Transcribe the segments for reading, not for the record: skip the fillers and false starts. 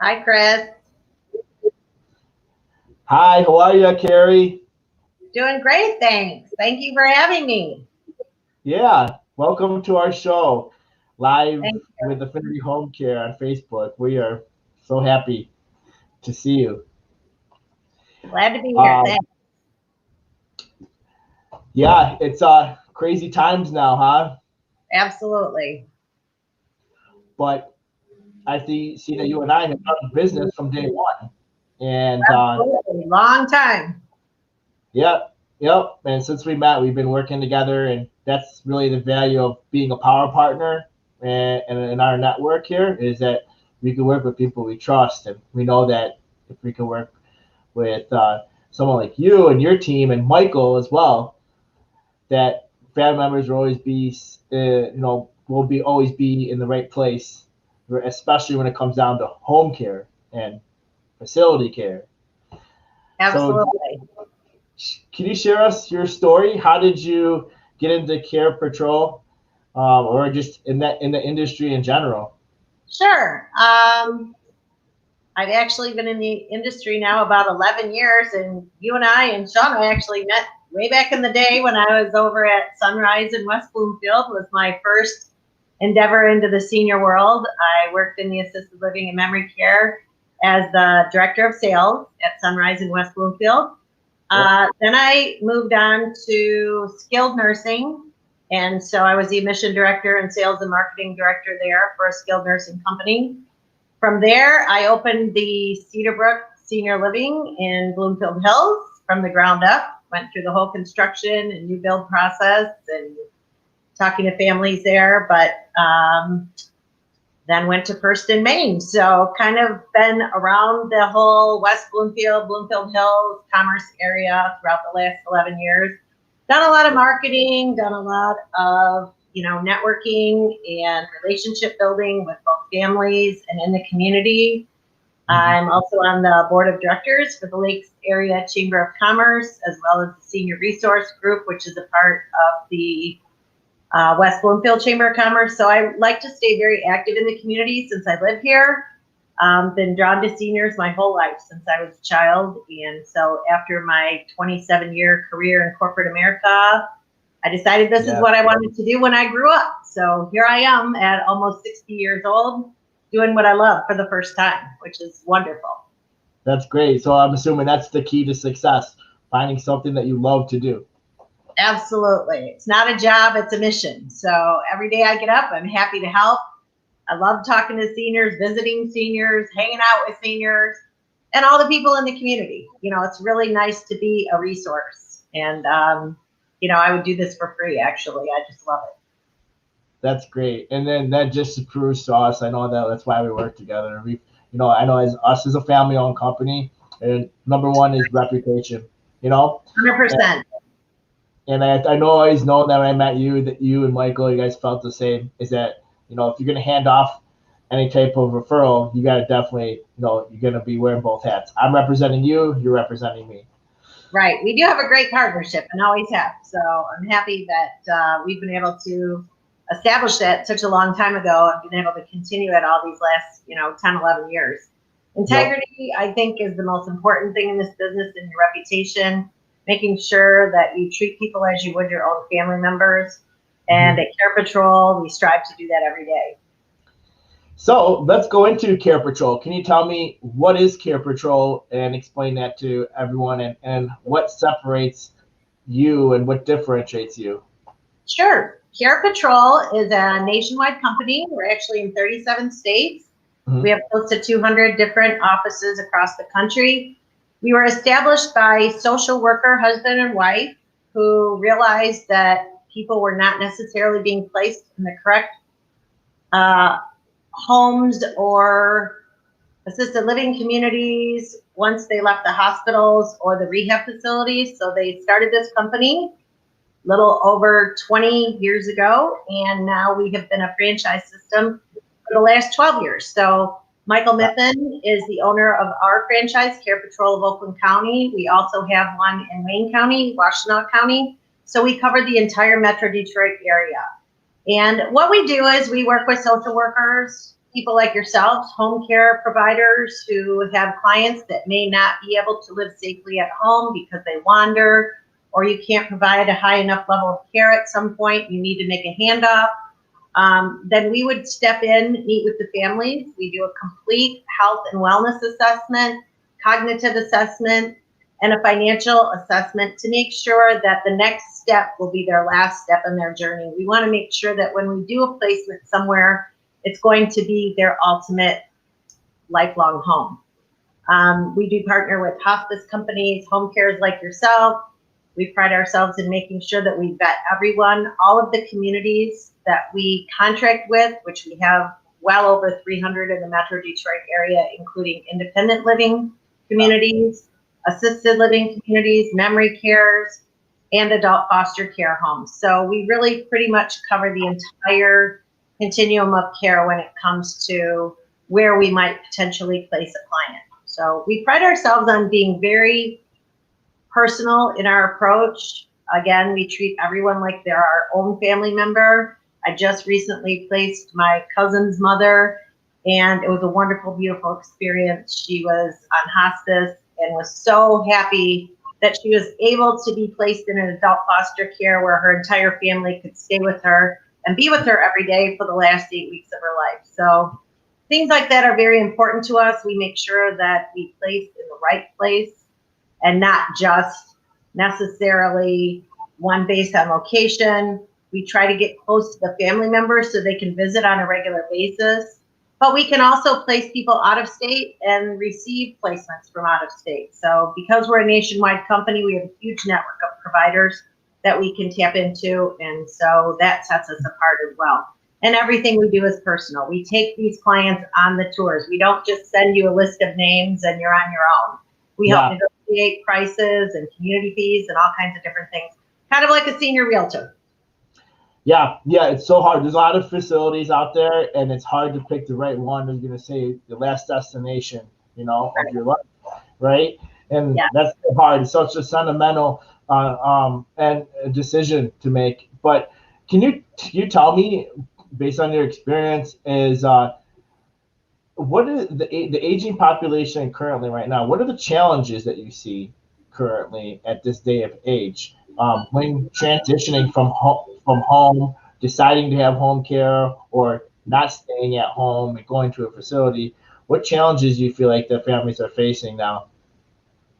Hi, Chris. Hi, how are you, Kari? Doing great, thanks. Thank you for having me. Yeah, welcome to our show, live Thank with Affinity Home Care on Facebook. We are so happy to see you. you. Glad to be here. Um, Thanks. yeah, it's crazy times now, huh? Absolutely. But I see that you and I have done business from day one, and Absolutely. Long time. yep, yep. And since we met, we've been working together, and that's really the value of being a power partner and in our network here is that we can work with people we trust, and we know that if we can work with someone like you and your team and Michael as well, that family members will always be, will be always be in the right place, especially when it comes down to home care and facility care. So Absolutely. can you share us your story? How did you get into Care Patrol, or just in the industry in general? Sure. I've actually been in the industry now about 11 years, and you and I and Shauna actually met way back in the day when I was over at Sunrise in West Bloomfield. Was my first endeavor into the senior world. I worked in the assisted living and memory care as the director of sales at Sunrise in West Bloomfield. Yep. Then I moved on to skilled nursing. And so I was the admission director and sales and marketing director there for a skilled nursing company. From there, I opened the Cedarbrook Senior Living in Bloomfield Hills from the ground up, went through the whole construction and new build process and talking to families there, but then went to First in Maine. So kind of been around the whole West Bloomfield, Bloomfield Hills, Commerce area throughout the last 11 years. Done a lot of marketing, done a lot of, networking and relationship building with both families and in the community. I'm also on the board of directors for the Lakes Area Chamber of Commerce, as well as the Senior Resource Group, which is a part of the West Bloomfield Chamber of Commerce. So I like to stay very active in the community since I live here. Been drawn to seniors my whole life since I was a child. And so after my 27-year career in corporate America, I decided this is what I wanted to do when I grew up. So here I am at almost 60 years old, doing what I love for the first time, which is wonderful. That's great. So I'm assuming that's the key to success, finding something that you love to do. Absolutely. It's not a job, it's a mission. So every day I get up, I'm happy to help. I love talking to seniors, visiting seniors, hanging out with seniors, and all the people in the community. It's really nice to be a resource. And, I would do this for free, actually. I just love it. That's great. And then that just proves to us, I know that's why we work together. I know as us as a family-owned company, and number one is reputation. 100%. And I know I always known that when I met you, that you and Michael, you guys felt the same. Is that if you're gonna hand off any type of referral, you gotta definitely you're gonna be wearing both hats. I'm representing you, you're representing me. Right. We do have a great partnership and always have. So I'm happy that we've been able to establish that such a long time ago and been able to continue it all these last 10, 11 years. Integrity, I think, is the most important thing in this business, and your reputation, making sure that you treat people as you would your own family members. And at Care Patrol, we strive to do that every day. So let's go into Care Patrol. Can you tell me what is Care Patrol and explain that to everyone, and what separates you and what differentiates you? Sure. Care Patrol is a nationwide company. We're actually in 37 states. We have close to 200 different offices across the country. We were established by social worker, husband and wife, who realized that people were not necessarily being placed in the correct homes or assisted living communities once they left the hospitals or the rehab facilities. So they started this company a little over 20 years ago, and now we have been a franchise system for the last 12 years. So Michael Miffin is the owner of our franchise, Care Patrol of Oakland County. We also have one in Wayne County, Washtenaw County. So we cover the entire Metro Detroit area. And what we do is we work with social workers, people like yourselves, home care providers who have clients that may not be able to live safely at home because they wander, or you can't provide a high enough level of care at some point, you need to make a handoff, then we would step in, meet with the families. We do a complete health and wellness assessment, cognitive assessment, and a financial assessment to make sure that the next step will be their last step in their journey. We want to make sure that when we do a placement somewhere, it's going to be their ultimate lifelong home. We do partner with hospice companies, home cares like yourself. We pride ourselves in making sure that we vet everyone. All of the communities that we contract with, which we have well over 300 in the Metro Detroit area, including independent living communities, assisted living communities, memory cares, and adult foster care homes. So we really pretty much cover the entire continuum of care when it comes to where we might potentially place a client. So we pride ourselves on being very personal in our approach. Again, we treat everyone like they're our own family member. I just recently placed my cousin's mother, and it was a wonderful, beautiful experience. She was on hospice and was so happy that she was able to be placed in an adult foster care where her entire family could stay with her and be with her every day for the last 8 weeks of her life. So things like that are very important to us. We make sure that we place in the right place and not just necessarily one based on location. We try to get close to the family members so they can visit on a regular basis. But we can also place people out of state and receive placements from out of state. So because we're a nationwide company, we have a huge network of providers that we can tap into. And so that sets us apart as well. And everything we do is personal. We take these clients on the tours. We don't just send you a list of names and you're on your own. We help negotiate prices and community fees and all kinds of different things, kind of like a senior realtor. Yeah, it's so hard. There's a lot of facilities out there, and it's hard to pick the right one who's going to say the last destination, of your life, right? And that's so hard. It's such a sentimental and a decision to make. But can you tell me, based on your experience, is what is the aging population currently right now? What are the challenges that you see currently at this day of age when transitioning from home, deciding to have home care or not staying at home and going to a facility? What challenges do you feel like the families are facing now?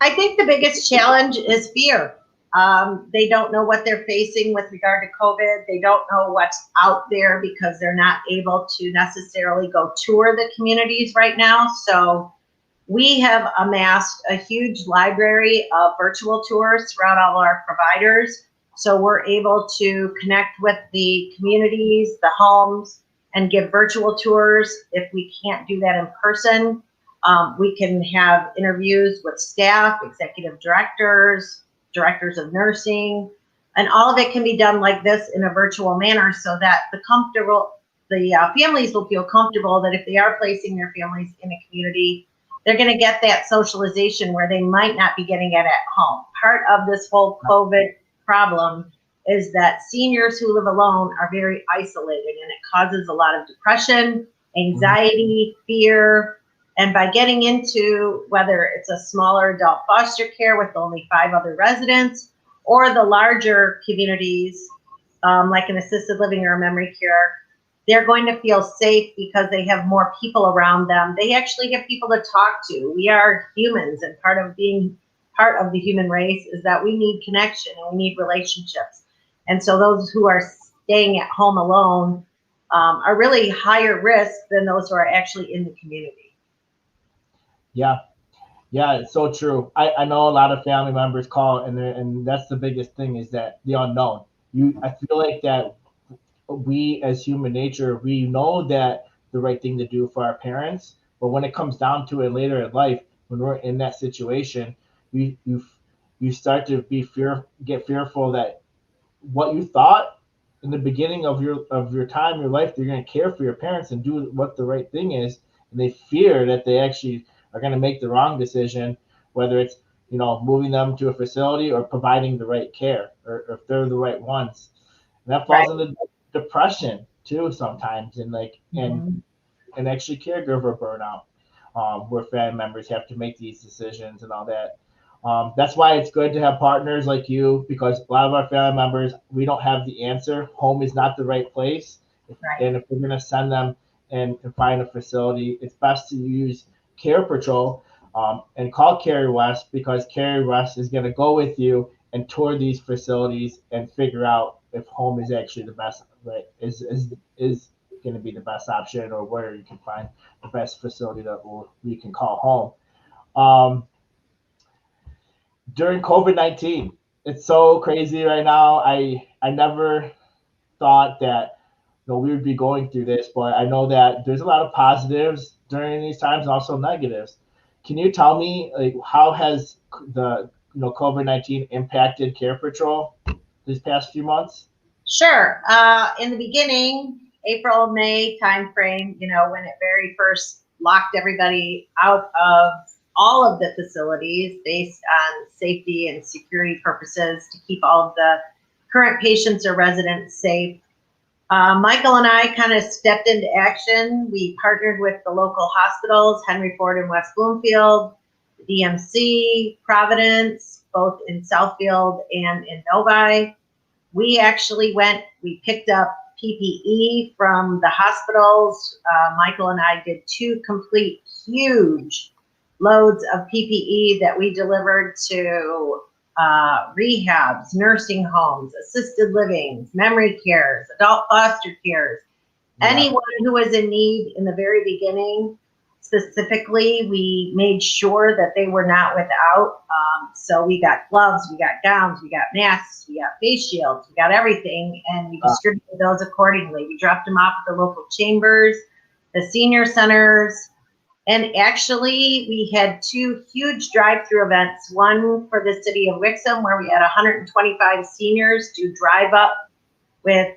I think the biggest challenge is fear. They don't know what they're facing with regard to COVID. They don't know what's out there because they're not able to necessarily go tour the communities right now. So we have amassed a huge library of virtual tours throughout all our providers. So we're able to connect with the communities, the homes, and give virtual tours. If we can't do that in person, we can have interviews with staff, executive directors, directors of nursing, and all of it can be done like this in a virtual manner so that the families will feel comfortable that if they are placing their families in a community, they're going to get that socialization where they might not be getting it at home. Part of this whole COVID problem is that seniors who live alone are very isolated, and it causes a lot of depression, anxiety, fear. And by getting into whether it's a smaller adult foster care with only 5 other residents or the larger communities like an assisted living or a memory care, they're going to feel safe because they have more people around them. They actually have people to talk to. We are humans, and part of being part of the human race is that we need connection and we need relationships. And so those who are staying at home alone are really higher risk than those who are actually in the community. Yeah, it's so true. I know a lot of family members call, and that's the biggest thing is that the unknown. I feel like that we as human nature, we know that the right thing to do for our parents, but when it comes down to it later in life, when we're in that situation, you start to get fearful that what you thought in the beginning of your time, your life, you're going to care for your parents and do what the right thing is, and they fear that they actually are going to make the wrong decision, whether it's moving them to a facility or providing the right care, or if they're the right ones. And that falls into depression too sometimes, and and actually caregiver burnout, where family members have to make these decisions and all that. That's why it's good to have partners like you, because a lot of our family members, we don't have the answer. Home is not the right place. Right. And if we're going to send them and find a facility, it's best to use CarePatrol, and call Kari West, because Kari West is going to go with you and tour these facilities and figure out if home is actually the best, right? Is going to be the best option, or where you can find the best facility that we can call home. During COVID-19, it's so crazy right now. I never thought that we would be going through this, but I know that there's a lot of positives during these times and also negatives. Can you tell me, like, how has the COVID-19 impacted CarePatrol these past few months? Sure. In the beginning, April, May timeframe, when it very first locked everybody out of all of the facilities based on safety and security purposes to keep all of the current patients or residents safe, Michael and I kind of stepped into action. We partnered with the local hospitals, Henry Ford and West Bloomfield, DMC, Providence, both in Southfield and in Novi. We actually we picked up PPE from the hospitals. Michael and I did 2 complete huge loads of PPE that we delivered to rehabs, nursing homes, assisted livings, memory cares, adult foster cares. Yeah. Anyone who was in need in the very beginning, specifically, we made sure that they were not without. So we got gloves, we got gowns, we got masks, we got face shields, we got everything, and we distributed those accordingly. We dropped them off at the local chambers, the senior centers, and actually we had 2 huge drive-through events. One for the city of Wixom, where we had 125 seniors to drive up with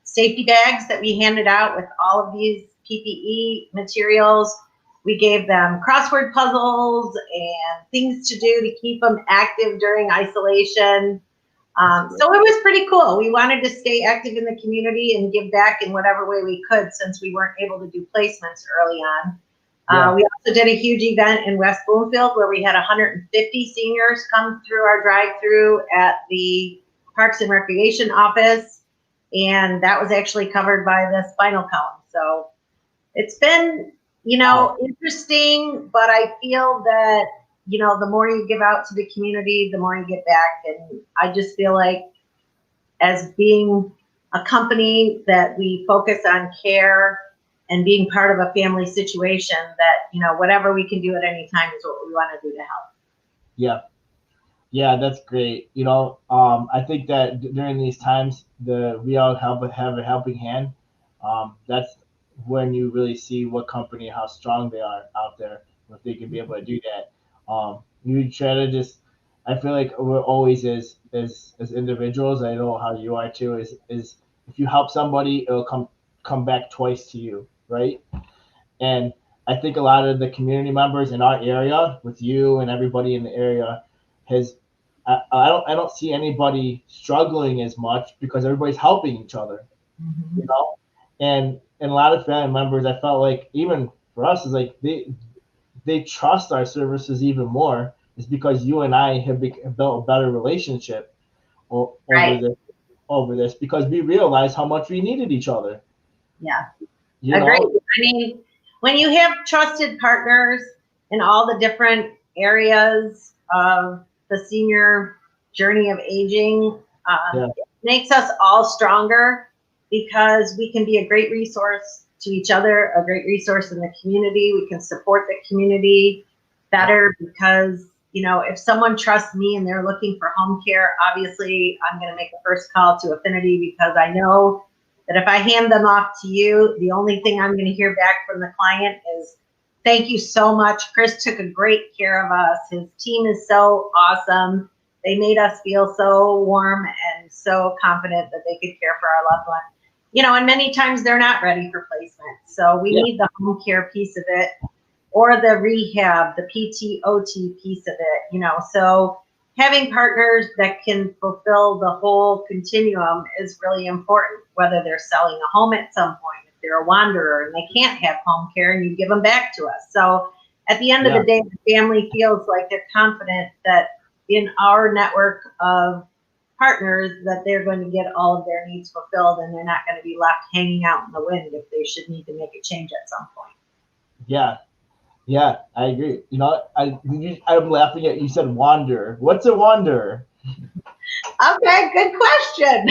safety bags that we handed out with all of these PPE materials. We gave them crossword puzzles and things to do to keep them active during isolation. So it was pretty cool. We wanted to stay active in the community and give back in whatever way we could, since we weren't able to do placements early on. Yeah. We also did a huge event in West Bloomfield where we had 150 seniors come through our drive-through at the Parks and Recreation office, and that was actually covered by the spinal column. So it's been, interesting, but I feel that, the more you give out to the community, the more you get back. And I just feel like, as being a company that we focus on care and being part of a family situation, that, whatever we can do at any time is what we want to do to help. Yeah. Yeah, that's great. I think that during these times, we all have a helping hand. That's when you really see what company, how strong they are out there, if they can be able to do that. You try to I feel like we're always as individuals, I know how you are too, is if you help somebody, it'll come back twice to you, right? And I think a lot of the community members in our area, with you and everybody in the area, I don't see anybody struggling as much, because everybody's helping each other. Mm-hmm. And a lot of family members, I felt like, even for us, is like they trust our services even more, is because you and I have built a better relationship over this, because we realized how much we needed each other. Yeah. Agreed. I mean, when you have trusted partners in all the different areas of the senior journey of aging, it makes us all stronger, because we can be a great resource to each other, a great resource in the community. We can support the community better, because, if someone trusts me and they're looking for home care, obviously I'm going to make the first call to Affinity, because I know that if I hand them off to you, the only thing I'm going to hear back from the client is, thank you so much. Chris took a great care of us. His team is so awesome. They made us feel so warm and so confident that they could care for our loved one. And many times they're not ready for placement. So we need the home care piece of it, or the rehab, the PT, OT piece of it, So having partners that can fulfill the whole continuum is really important, whether they're selling a home at some point, if they're a wanderer and they can't have home care, and you give them back to us. So at the end of Yeah. the day, the family feels like they're confident that in our network of partners that they're going to get all of their needs fulfilled, and they're not going to be left hanging out in the wind if they should need to make a change at some point. Yeah. Yeah, I agree. You know, I'm laughing at you said wanderer. What's a wanderer? Okay, good question.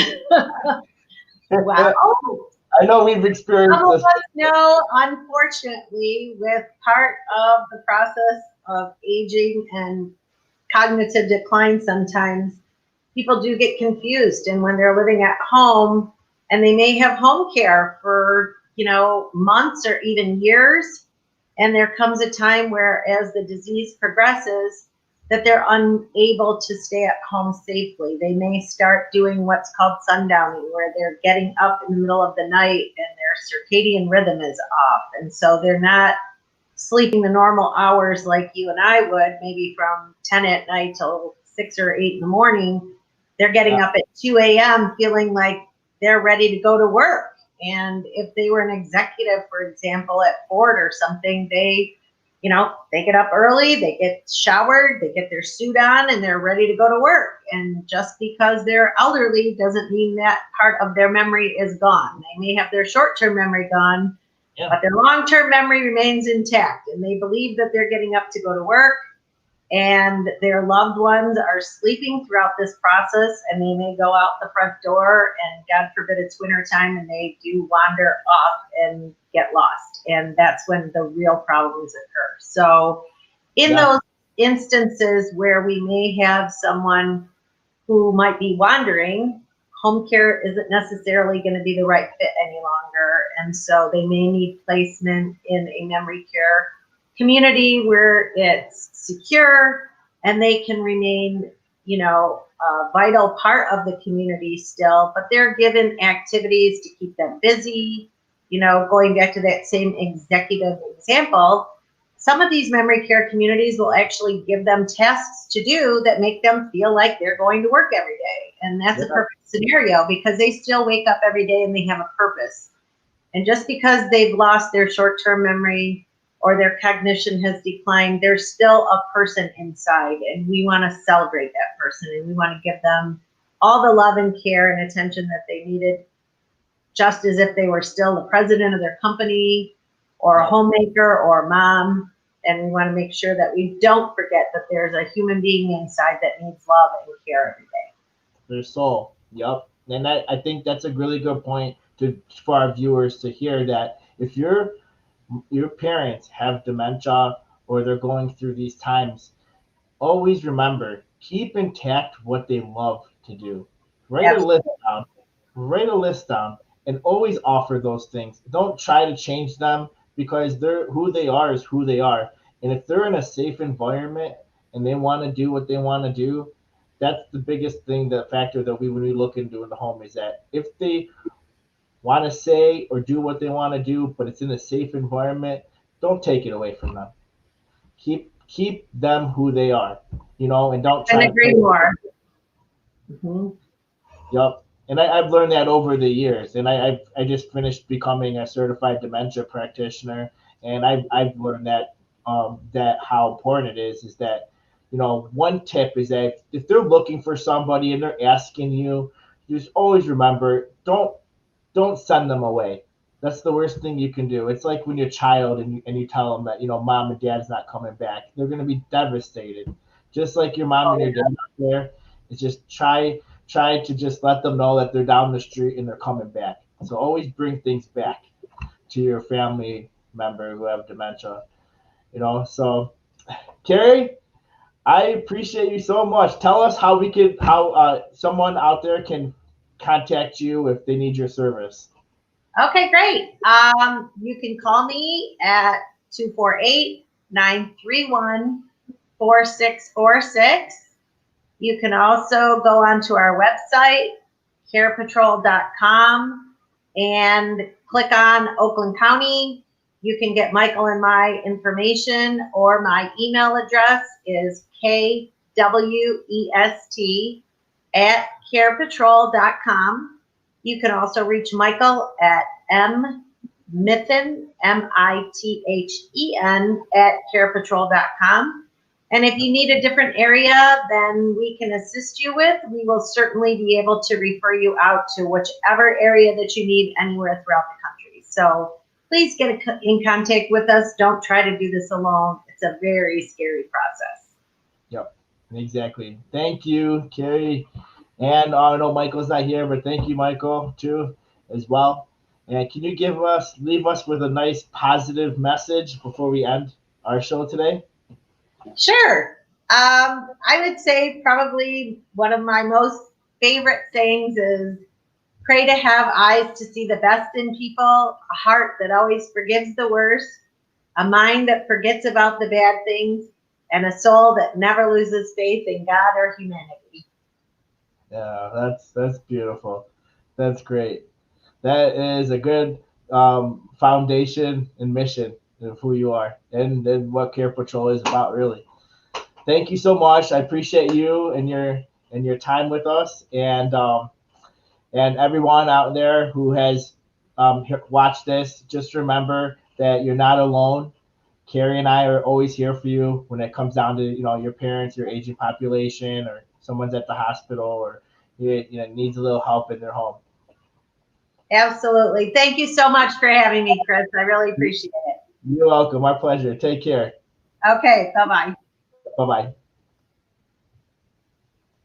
Wow. I know we've experienced Some of this. us know, unfortunately, with part of the process of aging and cognitive decline, sometimes people do get confused. And when they're living at home and they may have home care for, months or even years, and there comes a time where, as the disease progresses, that they're unable to stay at home safely. They may start doing what's called sundowning, where they're getting up in the middle of the night and their circadian rhythm is off. And so they're not sleeping the normal hours like you and I would, maybe from 10 at night till 6 or 8 in the morning. They're getting up at 2 a.m. feeling like they're ready to go to work. And if they were an executive, for example, at Ford or something, they get up early, they get showered, they get their suit on, and they're ready to go to work. And just because they're elderly doesn't mean that part of their memory is gone. They may have their short-term memory gone, but their long-term memory remains intact. And they believe that they're getting up to go to work, and their loved ones are sleeping throughout this process, and they may go out the front door, and God forbid it's wintertime, and they do wander off and get lost. And that's when the real problems occur. So in those instances where we may have someone who might be wandering, home care isn't necessarily going to be the right fit any longer. And so they may need placement in a memory care community where it's secure and they can remain, a vital part of the community still, but they're given activities to keep them busy. Going back to that same executive example, some of these memory care communities will actually give them tasks to do that make them feel like they're going to work every day. And that's a perfect scenario because they still wake up every day and they have a purpose. And just because they've lost their short-term memory or their cognition has declined, there's still a person inside, and we want to celebrate that person, and we want to give them all the love and care and attention that they needed, just as if they were still the president of their company or a homemaker or a mom. And we want to make sure that we don't forget that there's a human being inside that needs love and care every day. Their soul. Yep. And I think that's a really good point for our viewers to hear, that if your parents have dementia or they're going through these times, always remember, keep intact what they love to do. Write a list down and always offer those things. Don't try to change them, because who they are is who they are. And if they're in a safe environment and they want to do what they want to do, that's the biggest thing, the factor that when we look into in the home, is that if they want to say or do what they want to do, but it's in a safe environment, don't take it away from them. Keep them who they are, and don't try to agree more. Mm-hmm. Yep. And I've learned that over the years, and I just finished becoming a certified dementia practitioner, and I've learned that that how important it is that, one tip is that if they're looking for somebody and they're asking you, just always remember, don't send them away. That's the worst thing you can do. It's like when you're a child and you tell them that, mom and dad's not coming back. They're going to be devastated. Just like your mom and your dad out there. It's just try to just let them know that they're down the street and they're coming back. So always bring things back to your family member who have dementia. So Kari, I appreciate you so much. Tell us how someone out there can contact you if they need your service. Okay, great. You can call me at 248-931-4646. You can also go onto our website, CarePatrol.com, and click on Oakland County. You can get Michael and my information, or my email address is kwest@carepatrol.com. You can also reach Michael at Mithen, Mithen, at CarePatrol.com. And if you need a different area than we can assist you with, we will certainly be able to refer you out to whichever area that you need anywhere throughout the country. So please get in contact with us. Don't try to do this alone. It's a very scary process. Yep, exactly. Thank you, Kari. And I know Michael's not here, but thank you, Michael, too, as well. And can you leave us with a nice positive message before we end our show today? Sure. I would say probably one of my most favorite sayings is pray to have eyes to see the best in people, a heart that always forgives the worst, a mind that forgets about the bad things, and a soul that never loses faith in God or humanity. Yeah, that's beautiful. That's great. That is a good foundation and mission of who you are and what Care Patrol is about, really. Thank you so much. I appreciate you and your time with us, and everyone out there who has watched this. Just remember that you're not alone. Kari and I are always here for you when it comes down to your parents, your aging population, or someone's at the hospital or needs a little help in their home. Absolutely. Thank you so much for having me, Chris. I really appreciate it. You're welcome. My pleasure. Take care. Okay. Bye-bye. Bye bye.